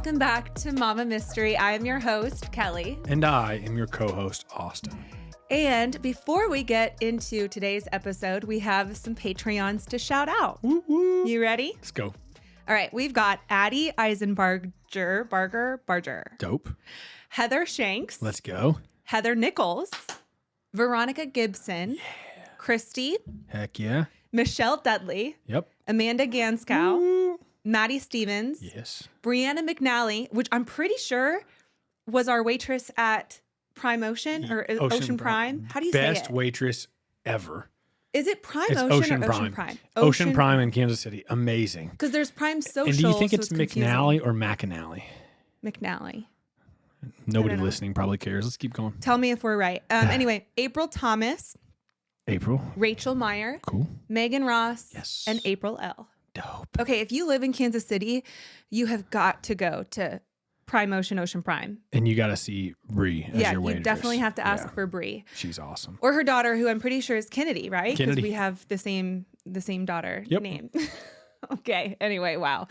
Welcome back to Mama Mystery. I am your host, Kelly. And I am your co-host, Austin. And before we get into today's episode, we have some Patreons to shout out. Woo woo. You ready? Let's go. All right. We've got Addie Barger. Dope. Heather Shanks. Let's go. Heather Nichols. Veronica Gibson. Yeah. Christy. Heck yeah. Michelle Dudley. Yep. Amanda Ganskow. Woo. Maddie Stevens. Yes. Brianna McNally, which I'm pretty sure was our waitress at Prime Ocean or Ocean Prime. How do you say it? Best waitress ever. Is it Prime It's Ocean or Ocean Prime? Ocean Prime in Kansas City. Amazing. Because there's Prime Social. And do you think so it's McNally or McAnally? McNally. Nobody listening probably cares. Let's keep going. Tell me if we're right. Anyway, April Thomas. April. Rachel Meyer. Cool. Megan Ross. Yes. And April L. Dope. Okay, if you live in Kansas City, you have got to go to Prime Ocean Prime. And you got to see Bree as your waitress. You definitely have to ask for Bree. She's awesome. Or her daughter, who I'm pretty sure is Kennedy, right? Because Kennedy. we have the same daughter Yep. name. Okay. Anyway, wow.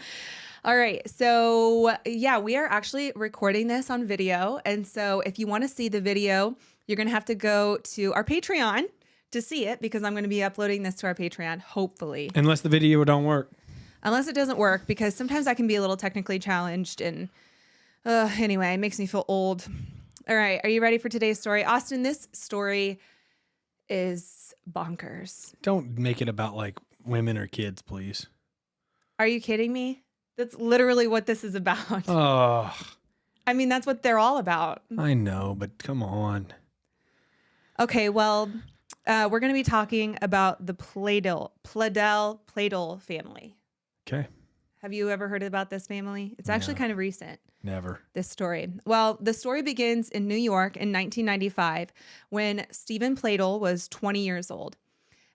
All right. So yeah, we are actually recording this on video. And so if you want to see the video, you're going to have to go to our Patreon to see it, because I'm going to be uploading this to our Patreon, hopefully. Unless the video don't work. Unless it doesn't work, because sometimes I can be a little technically challenged. And anyway, it makes me feel old. All right. Are you ready for today's story? Austin, this story is bonkers. Don't make it about like women or kids, please. Are you kidding me? That's literally what this is about. Oh, I mean, that's what they're all about. I know, but come on. Okay, well, we're going to be talking about the Pladl family. Okay. Have you ever heard about this family? It's actually kind of recent. Never. This story. Well, the story begins in New York in 1995 when Stephen Pladl was 20 years old.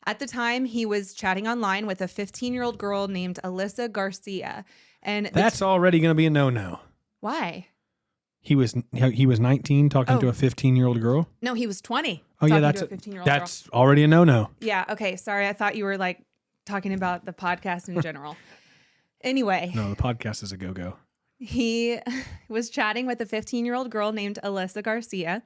At the time, he was chatting online with a 15-year-old girl named Alyssa Garcia. And that's already going to be a no-no. Why? He was 19 talking to a 15-year-old girl? No, he was 20. Oh, yeah, that's a 15-year-old girl. That's already a no-no. Yeah, okay. Sorry, I thought you were like talking about the podcast in general. Anyway. No, the podcast is a go-go. He was chatting with a 15-year-old girl named Alyssa Garcia.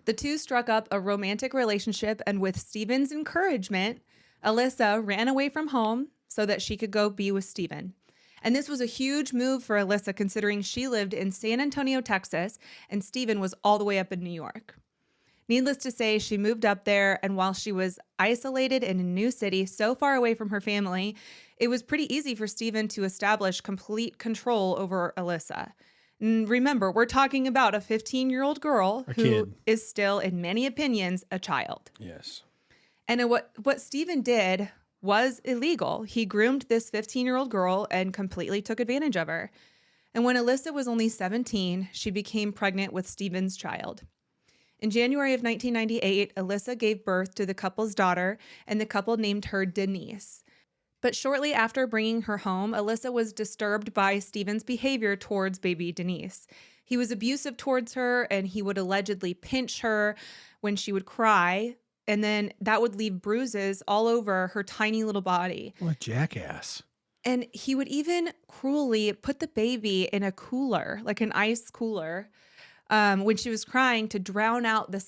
The two struck up a romantic relationship, and with Stephen's encouragement, Alyssa ran away from home so that she could go be with Stephen. And this was a huge move for Alyssa, considering she lived in San Antonio, Texas, and Stephen was all the way up in New York. Needless to say, she moved up there, and while she was isolated in a new city so far away from her family, it was pretty easy for Stephen to establish complete control over Alyssa. And remember, we're talking about a 15-year-old girl who is still, in many opinions, a child. Yes. And what Stephen did was illegal. He groomed this 15-year-old girl and completely took advantage of her. And when Alyssa was only 17, she became pregnant with Stephen's child. In January of 1998, Alyssa gave birth to the couple's daughter, and the couple named her Denise. But shortly after bringing her home, Alyssa was disturbed by Stephen's behavior towards baby Denise. He was abusive towards her, and he would allegedly pinch her when she would cry, and then that would leave bruises all over her tiny little body. What a jackass. And he would even cruelly put the baby in a cooler, like an ice cooler, when she was crying, to drown out the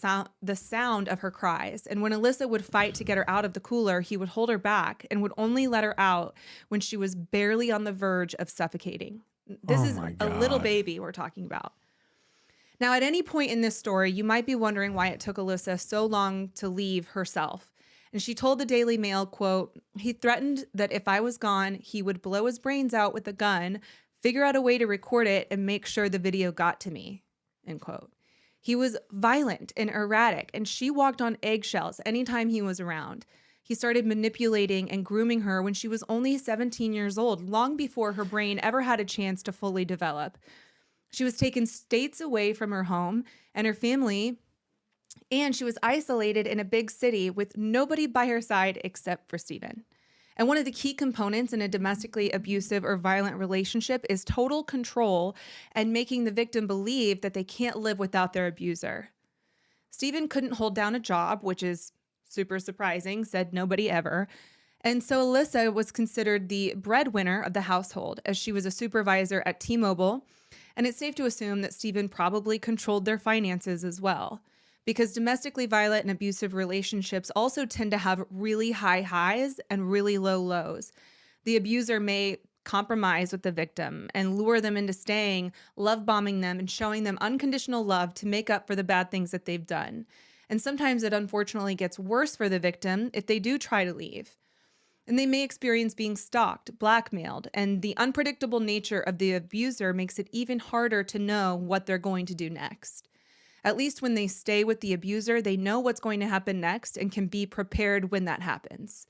sound of her cries. And when Alyssa would fight to get her out of the cooler, he would hold her back and would only let her out when she was barely on the verge of suffocating. This is a little baby we're talking about. Now, at any point in this story, you might be wondering why it took Alyssa so long to leave herself. And she told the Daily Mail, quote, "He threatened that if I was gone, he would blow his brains out with a gun, figure out a way to record it, and make sure the video got to me." End quote. He was violent and erratic, and she walked on eggshells anytime he was around. He started manipulating and grooming her when she was only 17 years old, long before her brain ever had a chance to fully develop. She was taken states away from her home and her family, and she was isolated in a big city with nobody by her side except for Stephen. And one of the key components in a domestically abusive or violent relationship is total control and making the victim believe that they can't live without their abuser. Stephen couldn't hold down a job, which is super surprising, said nobody ever. And so Alyssa was considered the breadwinner of the household, as she was a supervisor at T-Mobile. And it's safe to assume that Stephen probably controlled their finances as well, because domestically violent and abusive relationships also tend to have really high highs and really low lows. The abuser may compromise with the victim and lure them into staying, love bombing them, and showing them unconditional love to make up for the bad things that they've done. And sometimes it unfortunately gets worse for the victim if they do try to leave. And they may experience being stalked, blackmailed, and the unpredictable nature of the abuser makes it even harder to know what they're going to do next. At least when they stay with the abuser, they know what's going to happen next and can be prepared when that happens.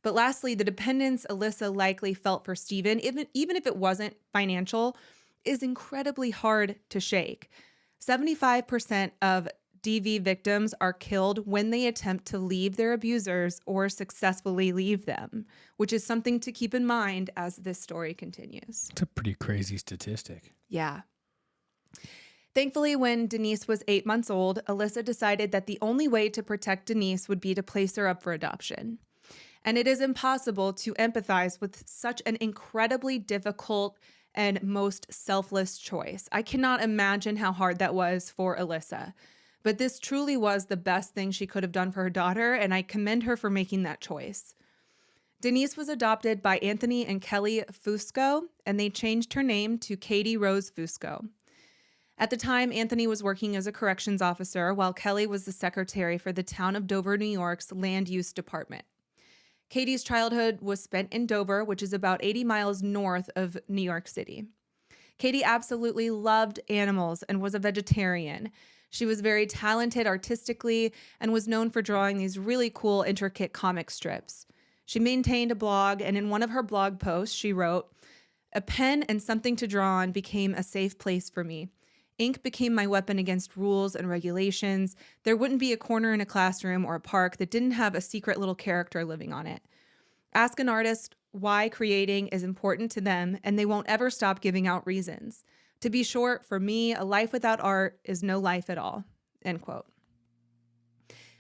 But lastly, the dependence Alyssa likely felt for Stephen, even if it wasn't financial, is incredibly hard to shake. 75% of DV victims are killed when they attempt to leave their abusers or successfully leave them, which is something to keep in mind as this story continues. It's a pretty crazy statistic. Yeah. Thankfully, when Denise was 8 months old, Alyssa decided that the only way to protect Denise would be to place her up for adoption. And it is impossible to empathize with such an incredibly difficult and most selfless choice. I cannot imagine how hard that was for Alyssa. But this truly was the best thing she could have done for her daughter, and I commend her for making that choice. Denise was adopted by Anthony and Kelly Fusco, and they changed her name to Katie Rose Fusco. At the time, Anthony was working as a corrections officer, while Kelly was the secretary for the town of Dover, New York's land use department. Katie's childhood was spent in Dover, which is about 80 miles north of New York City. Katie absolutely loved animals and was a vegetarian. She was very talented artistically and was known for drawing these really cool, intricate comic strips. She maintained a blog, and in one of her blog posts, she wrote, "A pen and something to draw on became a safe place for me. Ink became my weapon against rules and regulations. There wouldn't be a corner in a classroom or a park that didn't have a secret little character living on it. Ask an artist why creating is important to them, and they won't ever stop giving out reasons. To be short, for me, a life without art is no life at all." End quote.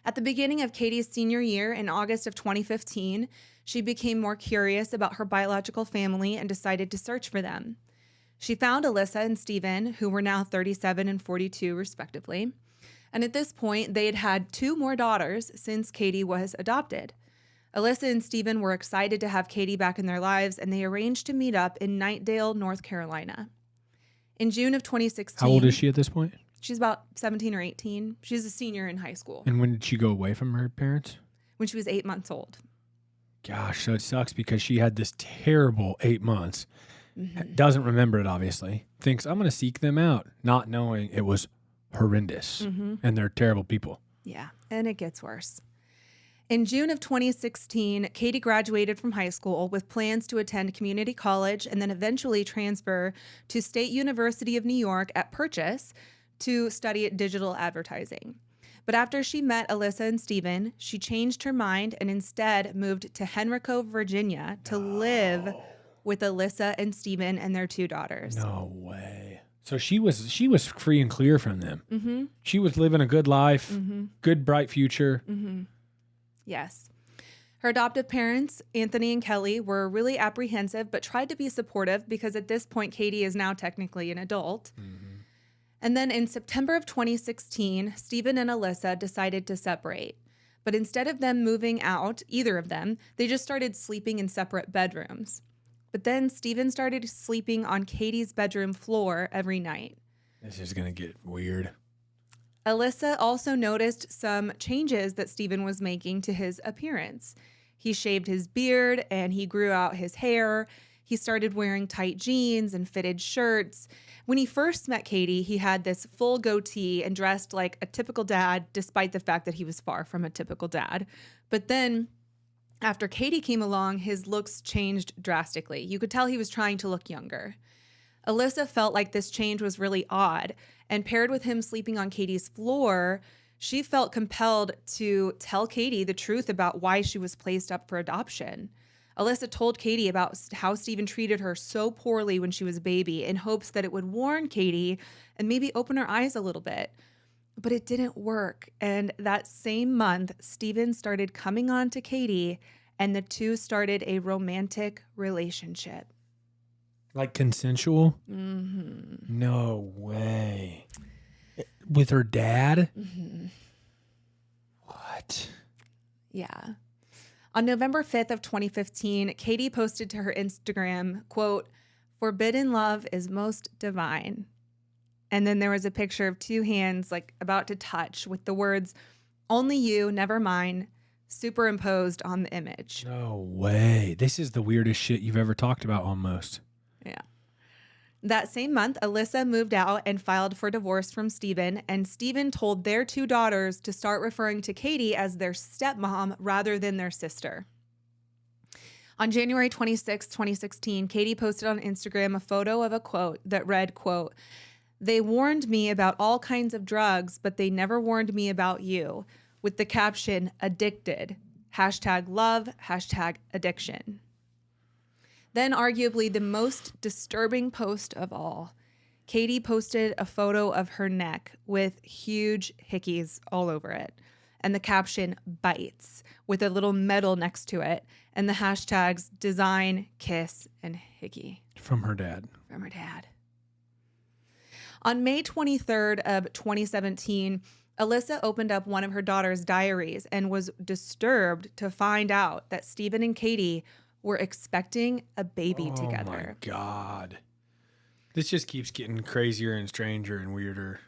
At the beginning of Katie's senior year in August of 2015, she became more curious about her biological family and decided to search for them. She found Alyssa and Stephen, who were now 37 and 42 respectively. And at this point, they had had 2 more daughters since Katie was adopted. Alyssa and Stephen were excited to have Katie back in their lives, and they arranged to meet up in Knightdale, North Carolina. In June of 2016... How old is she at this point? She's about 17 or 18. She's a senior in high school. And when did she go away from her parents? When she was 8 months old. Gosh, so it sucks because she had this terrible 8 months. Mm-hmm. Doesn't remember it, obviously. Thinks, I'm going to seek them out, not knowing it was horrendous. Mm-hmm. And they're terrible people. Yeah, and it gets worse. In June of 2016, Katie graduated from high school with plans to attend community college and then eventually transfer to State University of New York at Purchase to study digital advertising. But after she met Alyssa and Stephen, she changed her mind and instead moved to Henrico, Virginia to live with Alyssa and Stephen and their 2 daughters. No way. So she was free and clear from them. Mm-hmm. She was living a good life, Mm-hmm. good, bright future. Mm-hmm. Yes. Her adoptive parents, Anthony and Kelly, were really apprehensive but tried to be supportive because at this point, Katie is now technically an adult. Mm-hmm. And then in September of 2016, Stephen and Alyssa decided to separate. But instead of them moving out, either of them, they just started sleeping in separate bedrooms. But then Stephen started sleeping on Katie's bedroom floor every night. This is going to get weird. Alyssa also noticed some changes that Stephen was making to his appearance. He shaved his beard and he grew out his hair. He started wearing tight jeans and fitted shirts. When he first met Katie, he had this full goatee and dressed like a typical dad, despite the fact that he was far from a typical dad. But then after Katie came along, his looks changed drastically. You could tell he was trying to look younger. Alyssa felt like this change was really odd, and paired with him sleeping on Katie's floor, she felt compelled to tell Katie the truth about why she was placed up for adoption. Alyssa told Katie about how Stephen treated her so poorly when she was a baby in hopes that it would warn Katie and maybe open her eyes a little bit. But it didn't work, and that same month, Stephen started coming on to Katie, and the 2 started a romantic relationship. Like consensual? Mm-hmm. No way. With her dad? Mm-hmm. What? Yeah. On November 5th of 2015, Katie posted to her Instagram, quote, "Forbidden love is most divine." And then there was a picture of two hands like about to touch with the words, "Only you, never mine," superimposed on the image. No way. This is the weirdest shit you've ever talked about almost. Yeah. That same month, Alyssa moved out and filed for divorce from Steven, and Steven told their two daughters to start referring to Katie as their stepmom rather than their sister. On January 26, 2016, Katie posted on Instagram a photo of a quote that read, quote, "They warned me about all kinds of drugs, but they never warned me about you," with the caption, "Addicted, #love, #addiction." Then arguably the most disturbing post of all, Katie posted a photo of her neck with huge hickeys all over it. And the caption, "Bites," with a little medal next to it. And the hashtags design, kiss, and hickey. From her dad. From her dad. On May 23rd of 2017, Alyssa opened up one of her daughter's diaries and was disturbed to find out that Steven and Katie were expecting a baby together. Oh my God. This just keeps getting crazier and stranger and weirder.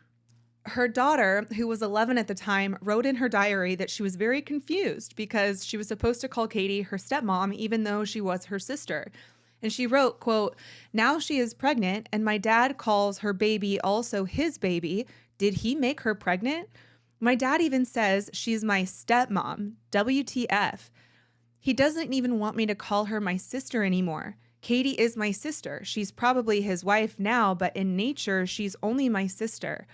Her daughter, who was 11 at the time, wrote in her diary that she was very confused because she was supposed to call Katie her stepmom, even though she was her sister. And she wrote, quote, "Now she is pregnant and my dad calls her baby also his baby. Did he make her pregnant? My dad even says she's my stepmom. WTF. He doesn't even want me to call her my sister anymore. Katie is my sister. She's probably his wife now, but in nature, she's only my sister.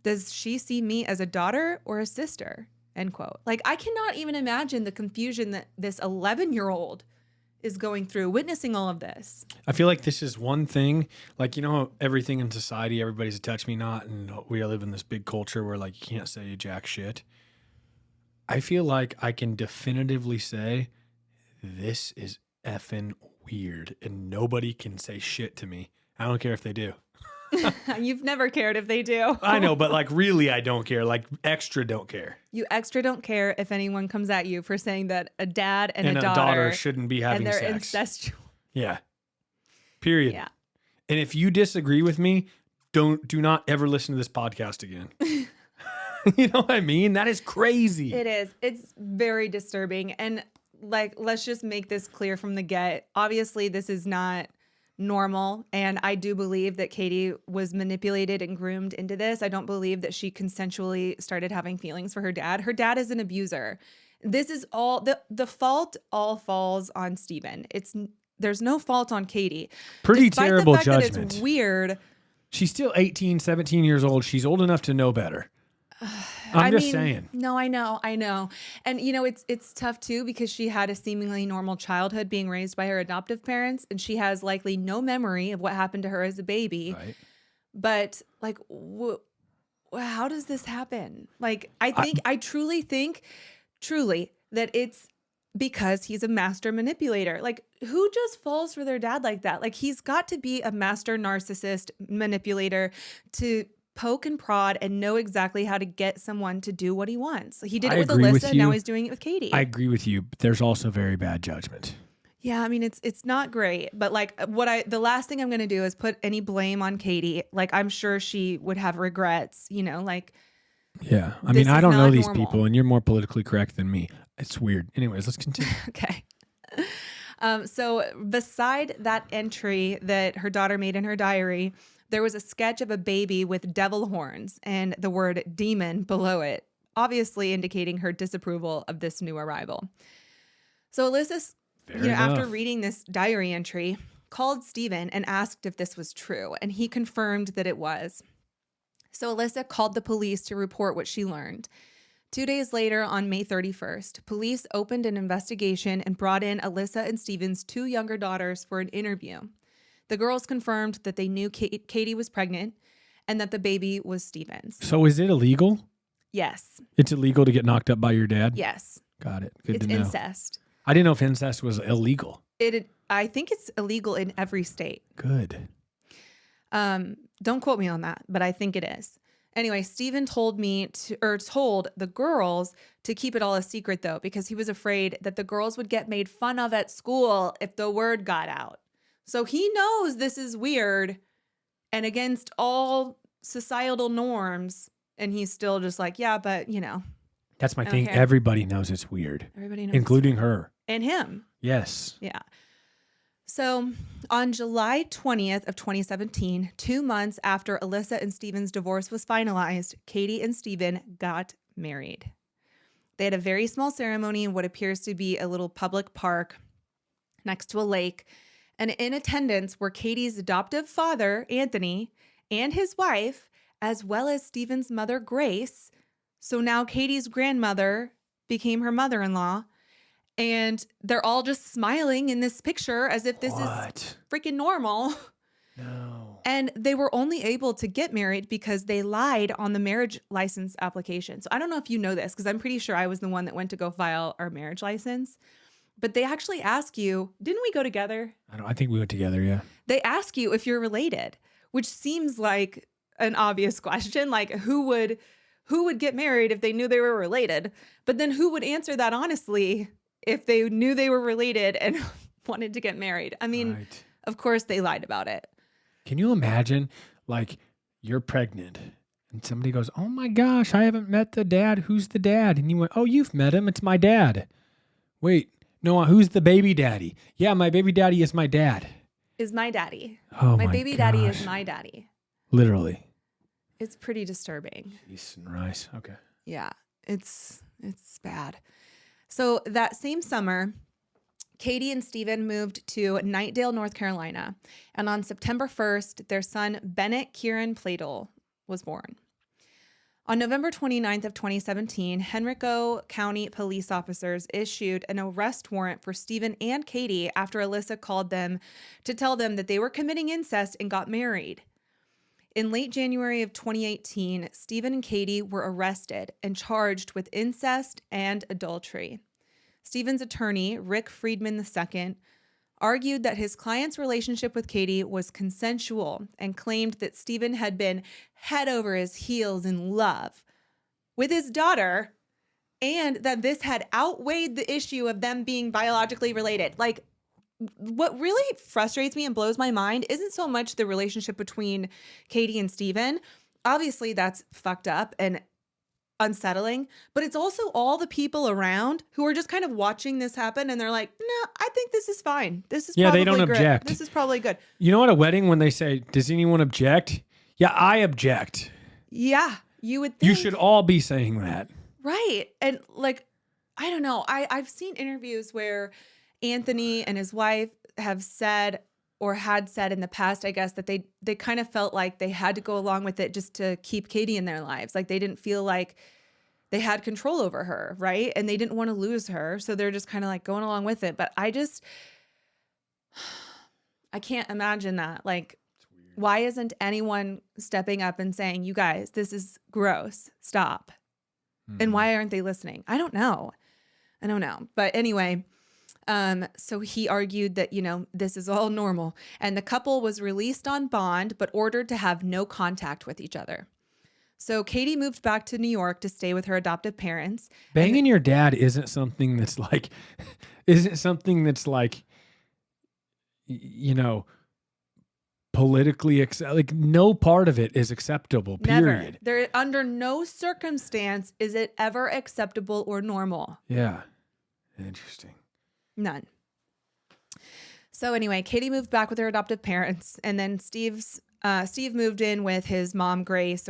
Does she see me as a daughter or a sister?" End quote. Like, I cannot even imagine the confusion that this 11-year-old is going through, witnessing all of this. I feel like this is one thing, like, you know, everything in society, everybody's a touch me not, and we live in this big culture where, like, you can't say jack shit. I feel like I can definitively say this is effing weird, and nobody can say shit to me. I don't care if they do. You've never cared if they do. I know, but like really I don't care. Like extra don't care. You extra don't care if anyone comes at you for saying that a dad and a daughter daughter shouldn't be having and they're sex. incestual. Yeah. Period. Yeah. And if you disagree with me, do not ever listen to this podcast again. You know what I mean? That is crazy. It is. It's very disturbing. And like, let's just make this clear from the get. Obviously, this is not normal. And I do believe that Katie was manipulated and groomed into this. I don't believe that she consensually started having feelings for her dad. Her dad is an abuser. This is all the fault all falls on Steven. There's no fault on Katie. Pretty Despite terrible the fact judgment. That it's weird. She's still 18, 17 years old. She's old enough to know better. I'm just saying. No, I know. And you know, it's tough too because she had a seemingly normal childhood being raised by her adoptive parents, and she has likely no memory of what happened to her as a baby. Right. But like, how does this happen? Like, I truly think that it's because he's a master manipulator. Like, who just falls for their dad like that? Like, he's got to be a master narcissist manipulator to poke and prod and know exactly how to get someone to do what he wants. He did it with Alyssa, and now he's doing it with Katie. I agree with you, but there's also very bad judgment. Yeah, I mean, it's not great, but like the last thing I'm going to do is put any blame on Katie. Like, I'm sure she would have regrets, you know, like. Yeah. I mean, I don't know these people, and you're more politically correct than me. It's weird. Anyways, let's continue. Okay. So beside that entry that her daughter made in her diary, there was a sketch of a baby with devil horns and the word demon below it, obviously indicating her disapproval of this new arrival. So Alyssa, after reading this diary entry, called Steven and asked if this was true, and he confirmed that it was. So Alyssa called the police to report what she learned. 2 days later, on May 31st, police opened an investigation and brought in Alyssa and Steven's two younger daughters for an interview. The girls confirmed that they knew Katie was pregnant and that the baby was Steven's. So is it illegal? Yes. It's illegal to get knocked up by your dad? Yes. Got it. Good it's to know. Incest. I didn't know if incest was illegal. I think it's illegal in every state. Good. Don't quote me on that, but I think it is. Anyway, Stephen told the girls to keep it all a secret though, because he was afraid that the girls would get made fun of at school if the word got out. So he knows this is weird and against all societal norms. And he's still just like, yeah, but That's my I don't thing. care. Everybody knows it's weird, Everybody knows. including her. And him. Yes. Yeah. So on July 20th of 2017, 2 months after Alyssa and Stephen's divorce was finalized, Katie and Stephen got married. They had a very small ceremony in what appears to be a little public park next to a lake. And in attendance were Katie's adoptive father, Anthony, and his wife, as well as Stephen's mother, Grace. So now Katie's grandmother became her mother-in-law. And they're all just smiling in this picture as if this is freaking normal. No. And they were only able to get married because they lied on the marriage license application. So I don't know if you know this, because I'm pretty sure I was the one that went to go file our marriage license. But they actually ask you, didn't we go together? I think we went together, yeah. They ask you if you're related, which seems like an obvious question. Like who would get married if they knew they were related? But then who would answer that honestly if they knew they were related and wanted to get married? I mean, Of course they lied about it. Can you imagine, like, you're pregnant and somebody goes, oh my gosh, I haven't met the dad. Who's the dad? And you went, oh, you've met him. It's my dad. Wait, no, who's the baby daddy? Yeah, my baby daddy is my dad. Is my daddy. Oh my baby daddy is my daddy. Literally. It's pretty disturbing. Jeez and rice. Okay. Yeah, it's bad. So that same summer, Katie and Stephen moved to Knightdale, North Carolina. And on September 1st, their son, Bennett Kieran Pladl, was born. On November 29th of 2017, Henrico County police officers issued an arrest warrant for Stephen and Katie after Alyssa called them to tell them that they were committing incest and got married. In late January of 2018, Stephen and Katie were arrested and charged with incest and adultery. Stephen's attorney, Rick Friedman II, argued that his client's relationship with Katie was consensual and claimed that Stephen had been head over his heels in love with his daughter and that this had outweighed the issue of them being biologically related. Like, what really frustrates me and blows my mind isn't so much the relationship between Katie and Stephen. Obviously, that's fucked up and unsettling, but it's also all the people around who are just kind of watching this happen and they're like, no, I think this is fine. This is probably they don't good. object. This is probably good. You know, at a wedding when they say, does anyone object? Yeah, I object. Yeah, you would think. You should all be saying that. Right. And like, I don't know. I've seen interviews where Anthony and his wife have said or had said in the past, I guess, that they kind of felt like they had to go along with it just to keep Katie in their lives. Like they didn't feel like they had control over her, right? And they didn't want to lose her. So they're just kind of like going along with it. But I can't imagine that. Like, why isn't anyone stepping up and saying, you guys, this is gross. Stop. And why aren't they listening? I don't know. But anyway, so he argued that, this is all normal. And the couple was released on bond, but ordered to have no contact with each other. So Katie moved back to New York to stay with her adoptive parents. Banging your dad isn't something that's like, politically like no part of it is acceptable, period. Never. Under no circumstance is it ever acceptable or normal. Yeah. Interesting. None. So anyway, Katie moved back with her adoptive parents, and then Steve moved in with his mom, Grace,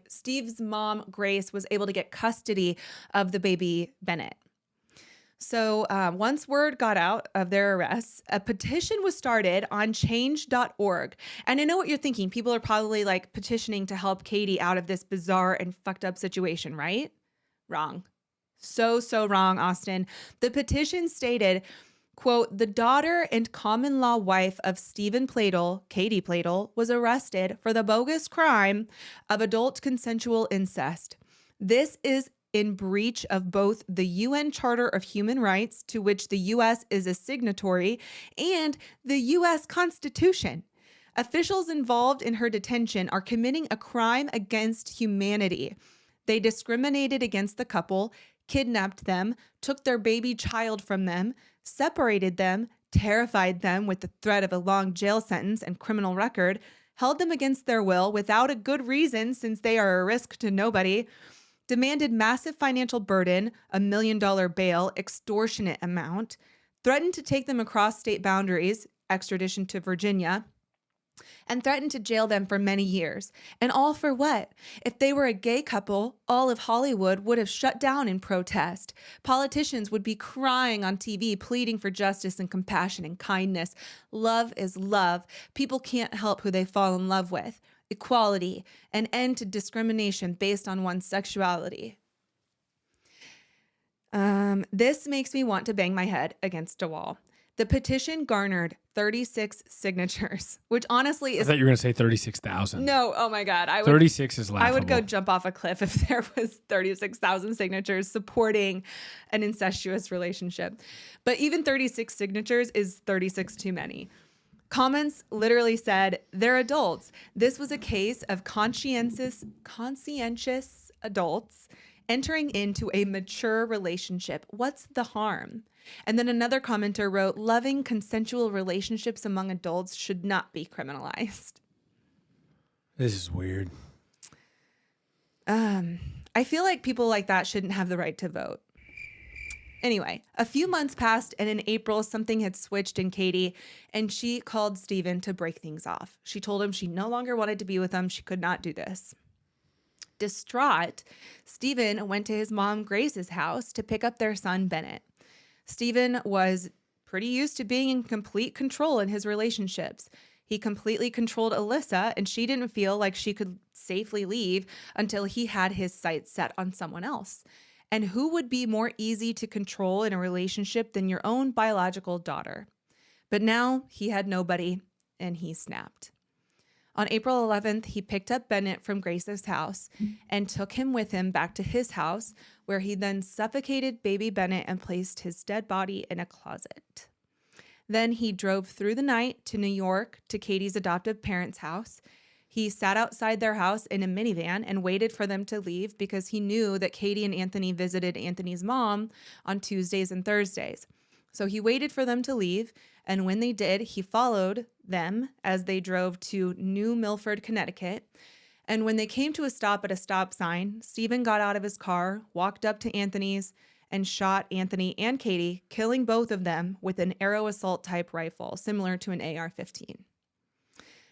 Steve's mom, Grace, was able to get custody of the baby, Bennett. So once word got out of their arrests, a petition was started on change.org. And I know what you're thinking. People are probably like petitioning to help Katie out of this bizarre and fucked up situation, right? Wrong. So wrong, Austin. The petition stated, quote, the daughter and common law wife of Stephen Pladl, Katie Pladl, was arrested for the bogus crime of adult consensual incest. This is in breach of both the UN Charter of Human Rights, to which the U.S. is a signatory, and the U.S. Constitution. Officials involved in her detention are committing a crime against humanity. They discriminated against the couple, kidnapped them, took their baby child from them, separated them, terrified them with the threat of a long jail sentence and criminal record, held them against their will without a good reason since they are a risk to nobody, demanded massive financial burden, $1 million bail, extortionate amount, threatened to take them across state boundaries, extradition to Virginia, and threatened to jail them for many years. And all for what? If they were a gay couple, all of Hollywood would have shut down in protest. Politicians would be crying on TV, pleading for justice and compassion and kindness. Love is love. People can't help who they fall in love with. Equality, an end to discrimination based on one's sexuality. This makes me want to bang my head against a wall. The petition garnered 36 signatures, which honestly I is... thought you were going to say 36,000. No, oh my God. 36 is laughable. I would go jump off a cliff if there was 36,000 signatures supporting an incestuous relationship. But even 36 signatures is 36 too many. Comments literally said, they're adults. This was a case of conscientious adults entering into a mature relationship. What's the harm? And then another commenter wrote, loving consensual relationships among adults should not be criminalized. This is weird. I feel like people like that shouldn't have the right to vote. Anyway, a few months passed, and in April, something had switched in Katie, and she called Stephen to break things off. She told him she no longer wanted to be with him. She could not do this. Distraught, Stephen went to his mom Grace's house to pick up their son Bennett. Stephen was pretty used to being in complete control in his relationships. He completely controlled Alyssa, and she didn't feel like she could safely leave until he had his sights set on someone else. And who would be more easy to control in a relationship than your own biological daughter? But now he had nobody, and he snapped. On April 11th, he picked up Bennett from Grace's house and took him with him back to his house, where he then suffocated baby Bennett and placed his dead body in a closet. Then he drove through the night to New York to Katie's adoptive parents' house. He sat outside their house in a minivan and waited for them to leave because he knew that Katie and Anthony visited Anthony's mom on Tuesdays and Thursdays. So he waited for them to leave, and when they did, he followed them as they drove to New Milford, Connecticut. And when they came to a stop at a stop sign, Stephen got out of his car, walked up to Anthony's, and shot Anthony and Katie, killing both of them with an arrow assault type rifle, similar to an AR-15.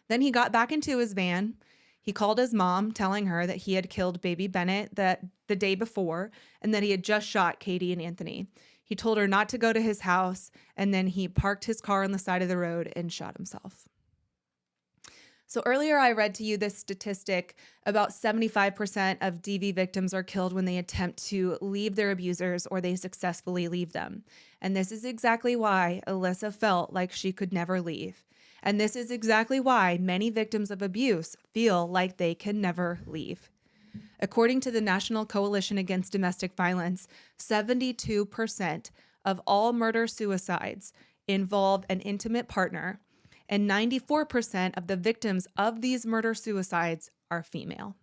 Then he got back into his van. He called his mom, telling her that he had killed baby Bennett the day before and that he had just shot Katie and Anthony. He told her not to go to his house, and then he parked his car on the side of the road and shot himself. So earlier I read to you this statistic: about 75% of DV victims are killed when they attempt to leave their abusers or they successfully leave them. And this is exactly why Alyssa felt like she could never leave. And this is exactly why many victims of abuse feel like they can never leave. According to the National Coalition Against Domestic Violence, 72% of all murder-suicides involve an intimate partner, and 94% of the victims of these murder-suicides are female.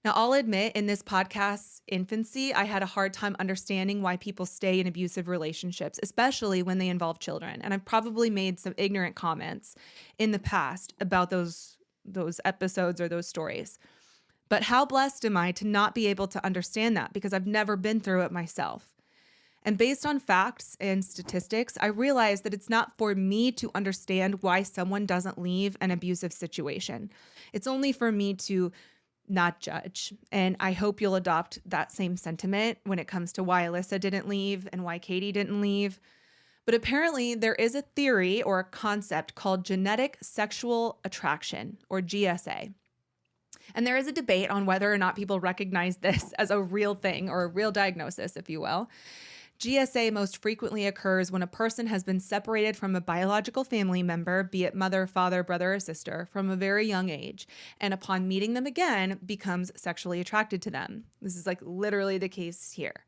Now, I'll admit, in this podcast's infancy, I had a hard time understanding why people stay in abusive relationships, especially when they involve children. And I've probably made some ignorant comments in the past about those episodes or those stories. But how blessed am I to not be able to understand that, because I've never been through it myself. And based on facts and statistics, I realize that it's not for me to understand why someone doesn't leave an abusive situation. It's only for me to not judge. And I hope you'll adopt that same sentiment when it comes to why Alyssa didn't leave and why Katie didn't leave. But apparently there is a theory or a concept called genetic sexual attraction, or GSA. And there is a debate on whether or not people recognize this as a real thing, or a real diagnosis, if you will. GSA most frequently occurs when a person has been separated from a biological family member, be it mother, father, brother, or sister, from a very young age, and upon meeting them again, becomes sexually attracted to them. This is like literally the case here.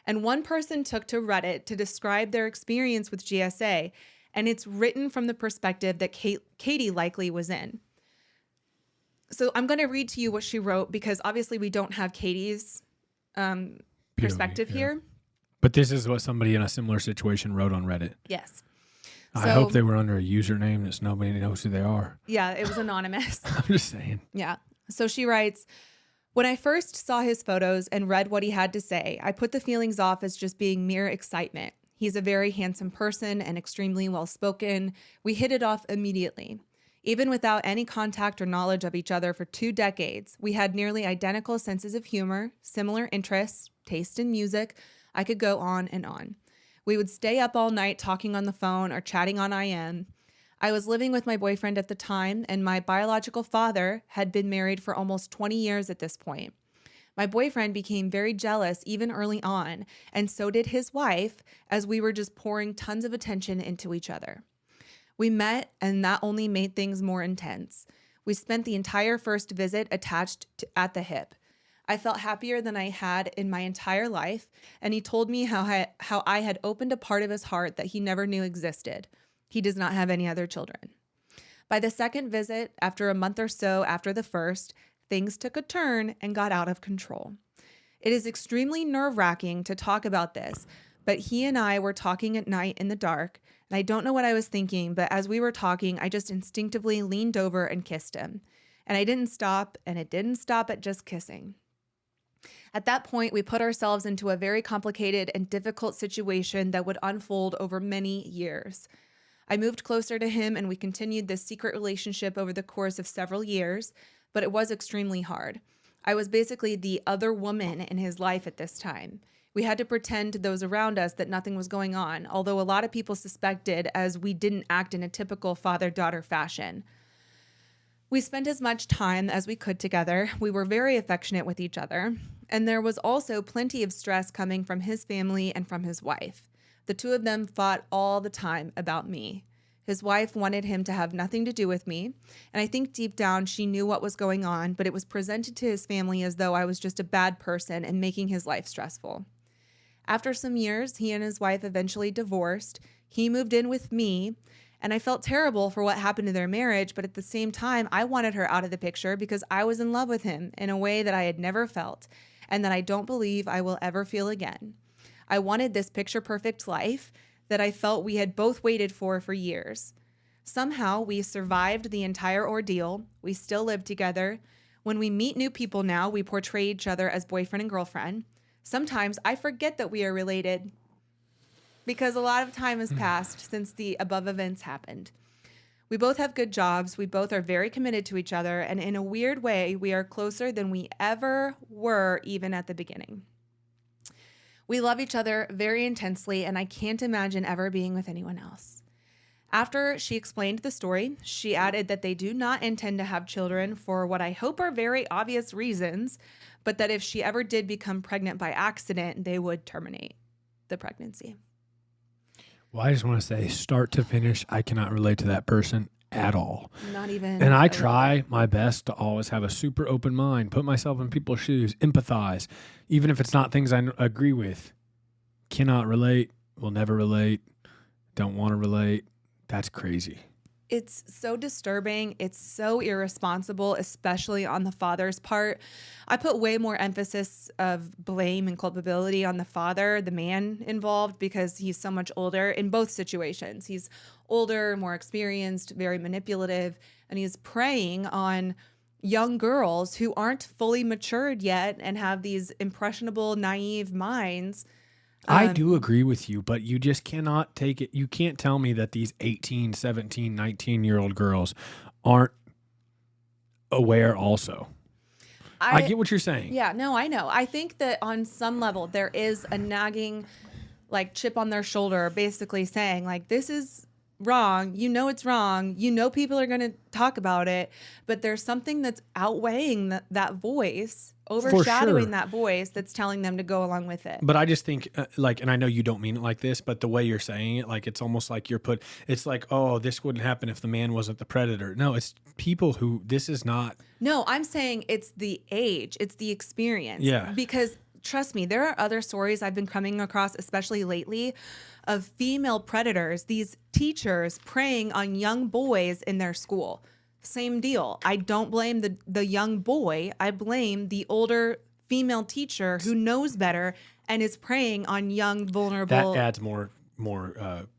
And one person took to Reddit to describe their experience with GSA, and it's written from the perspective that Katie likely was in. So I'm going to read to you what she wrote because obviously we don't have Katie's perspective yeah. here. But this is what somebody in a similar situation wrote on Reddit. Yes. I hope they were under a username that nobody knows who they are. Yeah, it was anonymous. I'm just saying. Yeah. So she writes, when I first saw his photos and read what he had to say, I put the feelings off as just being mere excitement. He's a very handsome person and extremely well-spoken. We hit it off immediately. Even without any contact or knowledge of each other for 2 decades, we had nearly identical senses of humor, similar interests, taste in music. I could go on and on. We would stay up all night talking on the phone or chatting on IM. I was living with my boyfriend at the time, and my biological father had been married for almost 20 years at this point. My boyfriend became very jealous even early on, and so did his wife, as we were just pouring tons of attention into each other. We met, and that only made things more intense. We spent the entire first visit attached at the hip. I felt happier than I had in my entire life, and he told me how I had opened a part of his heart that he never knew existed. He does not have any other children. By the second visit, after a month or so after the first, things took a turn and got out of control. It is extremely nerve-wracking to talk about this, but he and I were talking at night in the dark, and I don't know what I was thinking, but as we were talking, I just instinctively leaned over and kissed him. And I didn't stop, and it didn't stop at just kissing. At that point, we put ourselves into a very complicated and difficult situation that would unfold over many years. I moved closer to him, and we continued this secret relationship over the course of several years, but it was extremely hard. I was basically the other woman in his life at this time. We had to pretend to those around us that nothing was going on, although a lot of people suspected, as we didn't act in a typical father-daughter fashion. We spent as much time as we could together. We were very affectionate with each other, and there was also plenty of stress coming from his family and from his wife. The two of them fought all the time about me. His wife wanted him to have nothing to do with me, and I think deep down she knew what was going on, but it was presented to his family as though I was just a bad person and making his life stressful. After some years, he and his wife eventually divorced. He moved in with me, and I felt terrible for what happened to their marriage, but at the same time, I wanted her out of the picture because I was in love with him in a way that I had never felt, and that I don't believe I will ever feel again. I wanted this picture-perfect life that I felt we had both waited for years. Somehow, we survived the entire ordeal. We still live together. When we meet new people now, we portray each other as boyfriend and girlfriend. Sometimes I forget that we are related because a lot of time has passed since the above events happened. We both have good jobs. We both are very committed to each other. And in a weird way, we are closer than we ever were, even at the beginning. We love each other very intensely, and I can't imagine ever being with anyone else. After she explained the story, she added that they do not intend to have children for what I hope are very obvious reasons, but that if she ever did become pregnant by accident, they would terminate the pregnancy. Well, I just want to say, start to finish, I cannot relate to that person at all. Not even. And I try my best to always have a super open mind, put myself in people's shoes, empathize, even if it's not things I agree with. Cannot relate, will never relate, don't want to relate. That's crazy. It's so disturbing. It's so irresponsible, especially on the father's part. I put way more emphasis of blame and culpability on the father, the man involved, because he's so much older in both situations. He's older, more experienced, very manipulative, and he's preying on young girls who aren't fully matured yet and have these impressionable, naive minds. I do agree with you, but you just cannot take it. You can't tell me that these 18, 17, 19-year-old girls aren't aware also. I get what you're saying. Yeah, no, I know. I think that on some level there is a nagging like chip on their shoulder basically saying like, this is wrong. You know it's wrong. You know people are going to talk about it, but there's something that's outweighing that voice overshadowing sure. that voice that's telling them to go along with it. But I just think, like, and I know you don't mean it like this, but the way you're saying it, like, it's almost like it's like, oh, this wouldn't happen if the man wasn't the predator. No, it's people who, this is not. No, I'm saying it's the age, it's the experience. Yeah. Because trust me, there are other stories I've been coming across, especially lately, of female predators, these teachers preying on young boys in their school. Same deal. I don't blame the young boy. I blame the older female teacher who knows better and is preying on young, vulnerable. That adds more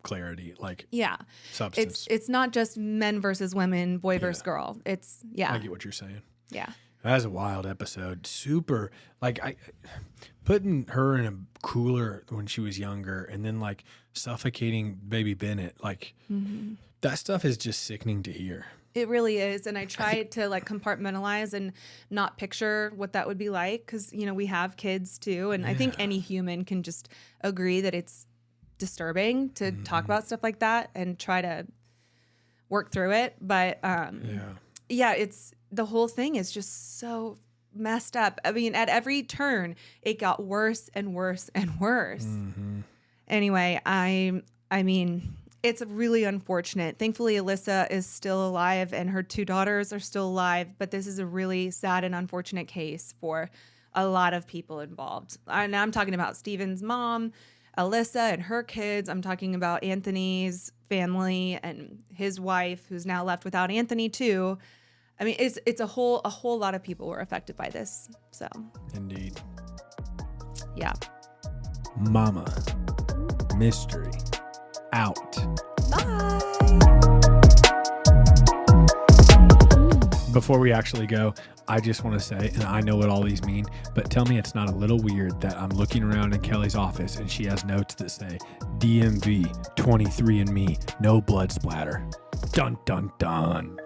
clarity, like Yeah. substance. It's not just men versus women, boy versus girl. It's, yeah. I get what you're saying. Yeah. That was a wild episode. Super, like, putting her in a cooler when she was younger and then like suffocating baby Bennett, like that stuff is just sickening to hear. It really is. And I tried to like compartmentalize and not picture what that would be like. Cause you know, we have kids too. And I think any human can just agree that it's disturbing to talk about stuff like that and try to work through it. But yeah, it's, the whole thing is just so messed up. I mean, at every turn, it got worse and worse and worse. Anyway, I mean, it's really unfortunate. Thankfully, Alyssa is still alive and her 2 daughters are still alive. But this is a really sad and unfortunate case for a lot of people involved. And I'm talking about Steven's mom, Alyssa and her kids. I'm talking about Anthony's family and his wife, who's now left without Anthony too. I mean, it's a whole lot of people were affected by this. So, Indeed. yeah. Mama Mystery out. Bye. Before we actually go, I just want to say, and I know what all these mean, but tell me it's not a little weird that I'm looking around in Kelly's office and she has notes that say DMV 23andMe, no blood splatter. Dun, dun, dun.